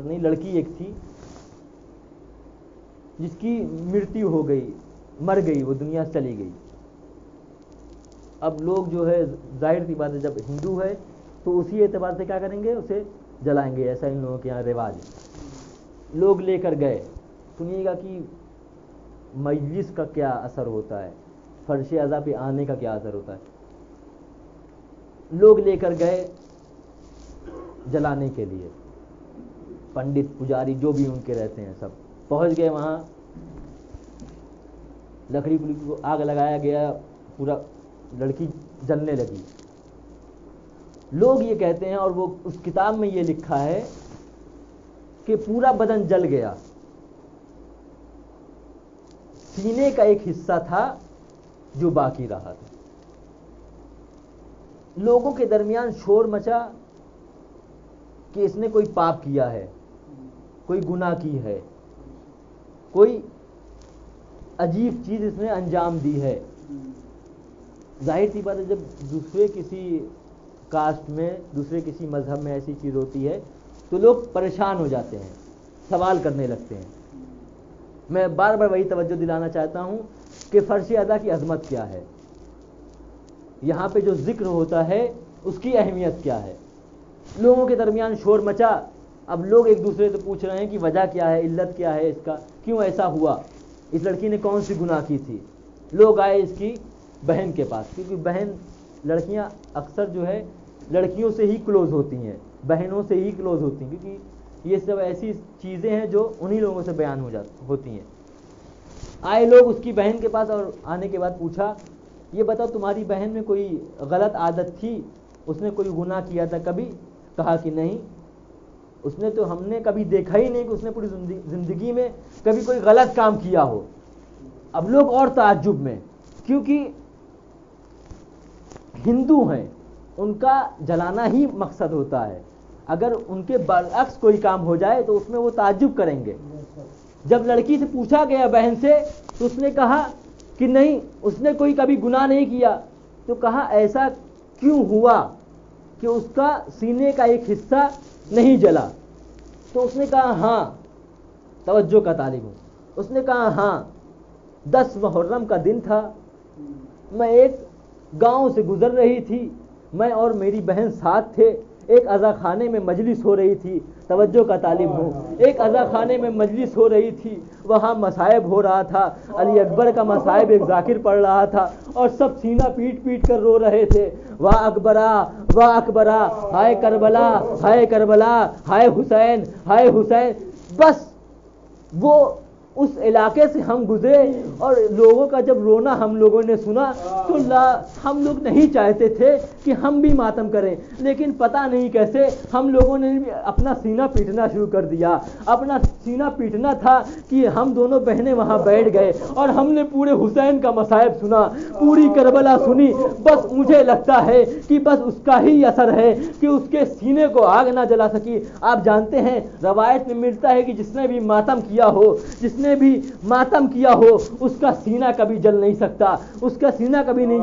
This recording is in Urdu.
عورت نہیں, لڑکی ایک تھی جس کی مرتیو ہو گئی, مر گئی, وہ دنیا سے چلی گئی. اب لوگ جو ہے ظاہر سی بات ہے جب ہندو ہے تو اسی اعتبار سے کیا کریں گے, اسے جلائیں گے, ایسا ان لوگوں کے یہاں رواج ہے. لوگ لے کر گئے. سنیے گا کہ مجلس کا کیا اثر ہوتا ہے, فرش ازا پہ آنے کا کیا اثر ہوتا ہے. لوگ لے کر گئے جلانے کے لیے, پنڈت پجاری جو بھی ان کے رہتے ہیں سب پہنچ گئے وہاں. لکڑی کو آگ لگایا گیا, پورا لڑکی جلنے لگی. لوگ یہ کہتے ہیں, اور وہ اس کتاب میں یہ لکھا ہے کہ پورا بدن جل گیا, سینے کا ایک حصہ تھا جو باقی رہا تھا. لوگوں کے درمیان شور مچا کہ اس نے کوئی پاپ کیا ہے, کوئی گناہ کی ہے, کوئی عجیب چیز اس نے انجام دی ہے. ظاہر سی بات ہے جب دوسرے کسی کاسٹ میں, دوسرے کسی مذہب میں ایسی چیز ہوتی ہے تو لوگ پریشان ہو جاتے ہیں, سوال کرنے لگتے ہیں. میں بار بار وہی توجہ دلانا چاہتا ہوں کہ فرش ادا کی عظمت کیا ہے, یہاں پہ جو ذکر ہوتا ہے اس کی اہمیت کیا ہے. لوگوں کے درمیان شور مچا. اب لوگ ایک دوسرے سے پوچھ رہے ہیں کہ وجہ کیا ہے, علت کیا ہے اس کا, کیوں ایسا ہوا, اس لڑکی نے کون سی گناہ کی تھی. لوگ آئے اس کی بہن کے پاس, کیونکہ بہن, لڑکیاں اکثر جو ہے لڑکیوں سے ہی کلوز ہوتی ہیں, بہنوں سے ہی کلوز ہوتی ہیں, کیونکہ یہ سب ایسی چیزیں ہیں جو انہی لوگوں سے بیان ہوتی ہیں. آئے لوگ اس کی بہن کے پاس, اور آنے کے بعد پوچھا یہ بتاؤ تمہاری بہن میں کوئی غلط عادت تھی, اس نے کوئی گناہ کیا تھا کبھی. کہا کہ نہیں, اس نے تو, ہم نے کبھی دیکھا ہی نہیں کہ اس نے پوری زندگی میں کبھی کوئی غلط کام کیا ہو. اب لوگ اور تعجب میں, کیونکہ ہندو ہیں, ان کا جلانا ہی مقصد ہوتا ہے. اگر ان کے برعکس کوئی کام ہو جائے تو اس میں وہ تعجب کریں گے. جب لڑکی سے پوچھا گیا بہن سے تو اس نے کہا کہ نہیں, اس نے کوئی کبھی گناہ نہیں کیا. تو کہا ایسا کیوں ہوا کہ اس کا سینے کا ایک حصہ نہیں جلا. تو اس نے کہا ہاں, توجہ کا طالب ہوں, اس نے کہا ہاں 10 محرم کا دن تھا, میں ایک گاؤں سے گزر رہی تھی, میں اور میری بہن ساتھ تھے. ایک عزا خانے میں مجلس ہو رہی تھی, توجہ کا طالب ہوں, ایک عزا خانے میں مجلس ہو رہی تھی, وہاں مصائب ہو رہا تھا. علی اکبر کا مصائب ایک ذاکر پڑھ رہا تھا, اور سب سینہ پیٹ پیٹ کر رو رہے تھے, واہ اکبرا واہ اکبرا, ہائے کربلا ہائے کربلا, ہائے حسین ہائے حسین. بس وہ اس علاقے سے ہم گزرے, اور لوگوں کا جب رونا ہم لوگوں نے سنا تو ہم لوگ نہیں چاہتے تھے کہ ہم بھی ماتم کریں, لیکن پتہ نہیں کیسے ہم لوگوں نے بھی اپنا سینہ پیٹنا شروع کر دیا. اپنا سینہ پیٹنا تھا کہ ہم دونوں بہنیں وہاں بیٹھ گئے, اور ہم نے پورے حسین کا مصائب سنا, پوری کربلا سنی. بس مجھے لگتا ہے کہ بس اس کا ہی اثر ہے کہ اس کے سینے کو آگ نہ جلا سکی. آپ جانتے ہیں روایت میں ملتا ہے کہ جس نے بھی ماتم کیا ہو, جس نے بھی ماتم کیا ہو, اس کا سینہ کبھی جل نہیں سکتا, اس کا سینہ کبھی نہیں